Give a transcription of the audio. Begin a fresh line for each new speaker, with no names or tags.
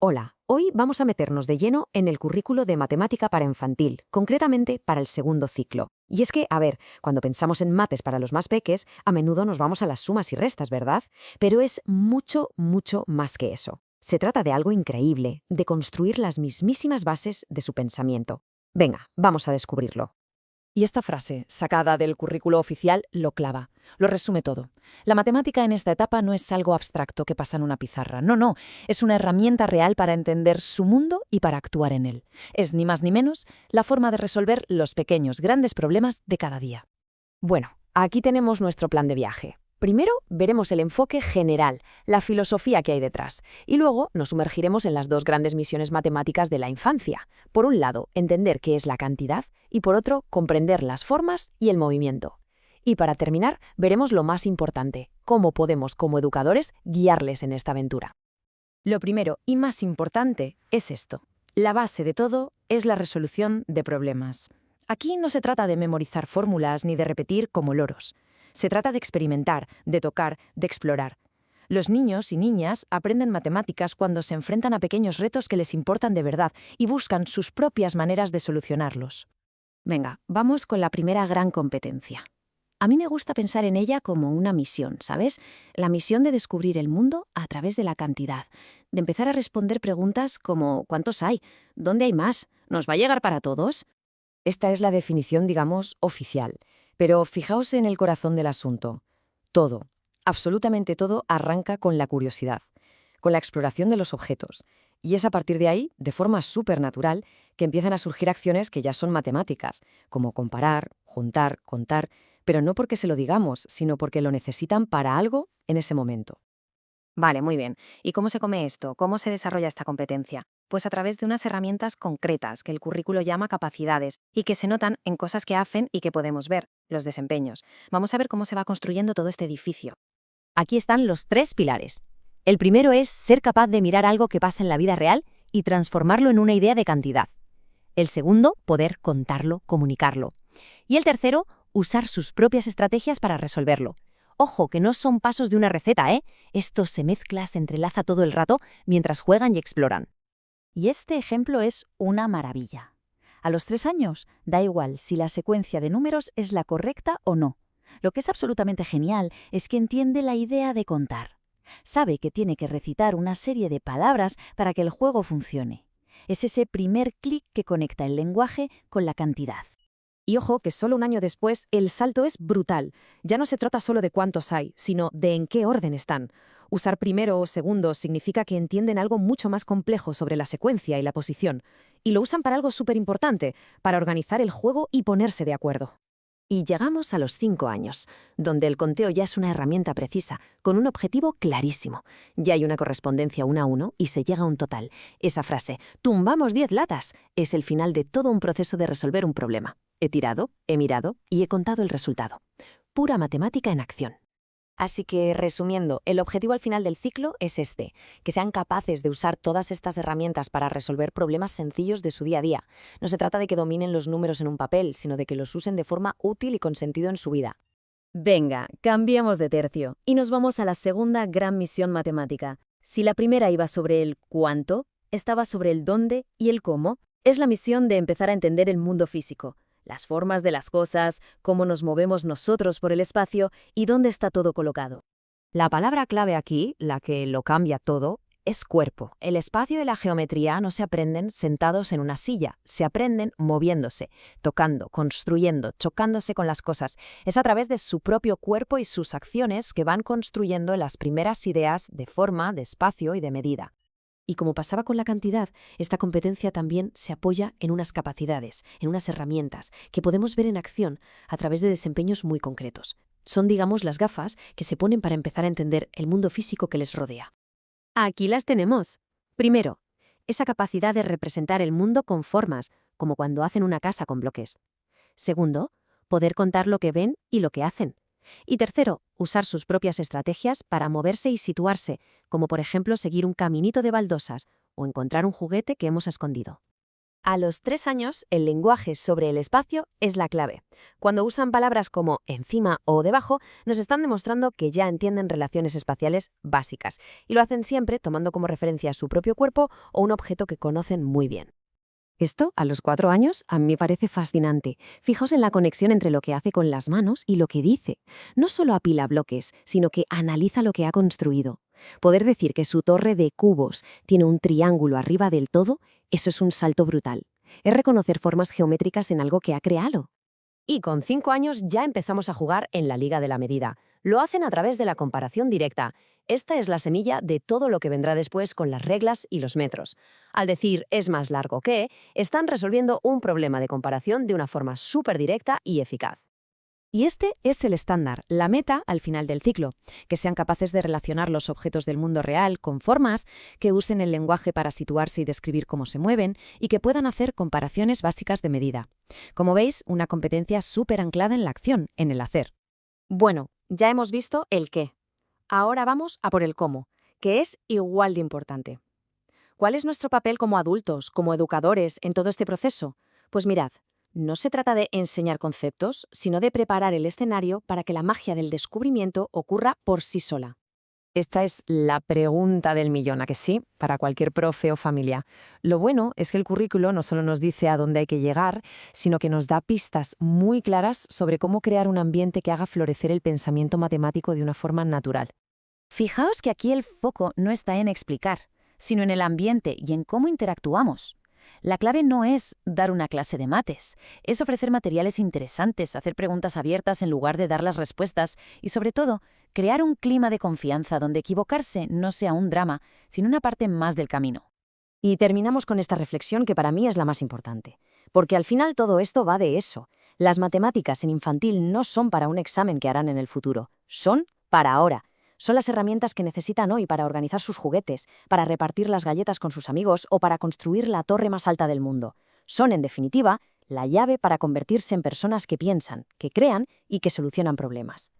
Hola, hoy vamos a meternos de lleno en el currículo de matemática para infantil, concretamente para el segundo ciclo. Y es que, a ver, cuando pensamos en mates para los más peques, a menudo nos vamos a las sumas y restas, ¿verdad? Pero es mucho, mucho más que eso. Se trata de algo increíble, de construir las mismísimas bases de su pensamiento. Venga, vamos a descubrirlo.
Y esta frase, sacada del currículo oficial, lo clava, lo resume todo. La matemática en esta etapa no es algo abstracto que pasa en una pizarra, no, es una herramienta real para entender su mundo y para actuar en él. Es ni más ni menos la forma de resolver los pequeños, grandes problemas de cada día.
Bueno, aquí tenemos nuestro plan de viaje. Primero veremos el enfoque general, la filosofía que hay detrás, y luego nos sumergiremos en las dos grandes misiones matemáticas de la infancia. Por un lado, entender qué es la cantidad y por otro, comprender las formas y el movimiento. Y para terminar, veremos lo más importante, cómo podemos como educadores guiarles en esta aventura. Lo primero y más importante es esto. La base de todo es la resolución de problemas. Aquí no se trata de memorizar fórmulas ni de repetir como loros. Se trata de experimentar, de tocar, de explorar. Los niños y niñas aprenden matemáticas cuando se enfrentan a pequeños retos que les importan de verdad y buscan sus propias maneras de solucionarlos. Venga, vamos con la primera gran competencia. A mí me gusta pensar en ella como una misión, ¿sabes? La misión de descubrir el mundo a través de la cantidad, de empezar a responder preguntas como ¿cuántos hay? ¿Dónde hay más? ¿Nos va a llegar para todos? Esta es la definición, digamos, oficial. Pero fijaos en el corazón del asunto. Todo, absolutamente todo, arranca con la curiosidad, con la exploración de los objetos. Y es a partir de ahí, de forma supernatural, que empiezan a surgir acciones que ya son matemáticas, como comparar, juntar, contar, pero no porque se lo digamos, sino porque lo necesitan para algo en ese momento. Vale, muy bien. ¿Y cómo se come esto? ¿Cómo se desarrolla esta competencia? Pues a través de unas herramientas concretas que el currículo llama capacidades y que se notan en cosas que hacen y que podemos ver, los desempeños. Vamos a ver cómo se va construyendo todo este edificio. Aquí están los tres pilares. El primero es ser capaz de mirar algo que pasa en la vida real y transformarlo en una idea de cantidad. El segundo, poder contarlo, comunicarlo. Y el tercero, usar sus propias estrategias para resolverlo. Ojo, que no son pasos de una receta, ¿eh? Esto se mezcla, se entrelaza todo el rato mientras juegan y exploran.
Y este ejemplo es una maravilla. A los 3 años, da igual si la secuencia de números es la correcta o no. Lo que es absolutamente genial es que entiende la idea de contar. Sabe que tiene que recitar una serie de palabras para que el juego funcione. Es ese primer clic que conecta el lenguaje con la cantidad.
Y ojo que solo un año después el salto es brutal. Ya no se trata solo de cuántos hay, sino de en qué orden están. Usar primero o segundo significa que entienden algo mucho más complejo sobre la secuencia y la posición. Y lo usan para algo súper importante, para organizar el juego y ponerse de acuerdo. Y llegamos a los 5 años, donde el conteo ya es una herramienta precisa, con un objetivo clarísimo. Ya hay una correspondencia 1 a 1 y se llega a un total. Esa frase, tumbamos 10 latas, es el final de todo un proceso de resolver un problema. He tirado, he mirado y he contado el resultado. Pura matemática en acción. Así que, resumiendo, el objetivo al final del ciclo es este, que sean capaces de usar todas estas herramientas para resolver problemas sencillos de su día a día. No se trata de que dominen los números en un papel, sino de que los usen de forma útil y con sentido en su vida. Venga, cambiemos de tercio y nos vamos a la segunda gran misión matemática. Si la primera iba sobre el cuánto, esta va sobre el dónde y el cómo. Es la misión de empezar a entender el mundo físico, las formas de las cosas, cómo nos movemos nosotros por el espacio y dónde está todo colocado. La palabra clave aquí, la que lo cambia todo, es cuerpo. El espacio y la geometría no se aprenden sentados en una silla, se aprenden moviéndose, tocando, construyendo, chocándose con las cosas. Es a través de su propio cuerpo y sus acciones que van construyendo las primeras ideas de forma, de espacio y de medida. Y como pasaba con la cantidad, esta competencia también se apoya en unas capacidades, en unas herramientas que podemos ver en acción a través de desempeños muy concretos. Son, digamos, las gafas que se ponen para empezar a entender el mundo físico que les rodea. Aquí las tenemos. Primero, esa capacidad de representar el mundo con formas, como cuando hacen una casa con bloques. Segundo, poder contar lo que ven y lo que hacen. Y tercero, usar sus propias estrategias para moverse y situarse, como por ejemplo seguir un caminito de baldosas o encontrar un juguete que hemos escondido. A los 3 años, el lenguaje sobre el espacio es la clave. Cuando usan palabras como encima o debajo, nos están demostrando que ya entienden relaciones espaciales básicas, y lo hacen siempre tomando como referencia su propio cuerpo o un objeto que conocen muy bien. Esto, a los 4 años, a mí me parece fascinante. Fijaos en la conexión entre lo que hace con las manos y lo que dice. No solo apila bloques, sino que analiza lo que ha construido. Poder decir que su torre de cubos tiene un triángulo arriba del todo, eso es un salto brutal. Es reconocer formas geométricas en algo que ha creado. Y con 5 años ya empezamos a jugar en la liga de la medida. Lo hacen a través de la comparación directa. Esta es la semilla de todo lo que vendrá después con las reglas y los metros. Al decir es más largo que, están resolviendo un problema de comparación de una forma súper directa y eficaz. Y este es el estándar, la meta al final del ciclo, que sean capaces de relacionar los objetos del mundo real con formas, que usen el lenguaje para situarse y describir cómo se mueven, y que puedan hacer comparaciones básicas de medida. Como veis, una competencia súper anclada en la acción, en el hacer. Bueno, ya hemos visto el qué. Ahora vamos a por el cómo, que es igual de importante. ¿Cuál es nuestro papel como adultos, como educadores, en todo este proceso? Pues mirad, no se trata de enseñar conceptos, sino de preparar el escenario para que la magia del descubrimiento ocurra por sí sola. Esta es la pregunta del millón, ¿a que sí? Para cualquier profe o familia. Lo bueno es que el currículo no solo nos dice a dónde hay que llegar, sino que nos da pistas muy claras sobre cómo crear un ambiente que haga florecer el pensamiento matemático de una forma natural.
Fijaos que aquí el foco no está en explicar, sino en el ambiente y en cómo interactuamos. La clave no es dar una clase de mates, es ofrecer materiales interesantes, hacer preguntas abiertas en lugar de dar las respuestas y, sobre todo, crear un clima de confianza donde equivocarse no sea un drama, sino una parte más del camino.
Y terminamos con esta reflexión que para mí es la más importante, porque al final todo esto va de eso. Las matemáticas en infantil no son para un examen que harán en el futuro, son para ahora. Son las herramientas que necesitan hoy para organizar sus juguetes, para repartir las galletas con sus amigos o para construir la torre más alta del mundo. Son, en definitiva, la llave para convertirse en personas que piensan, que crean y que solucionan problemas.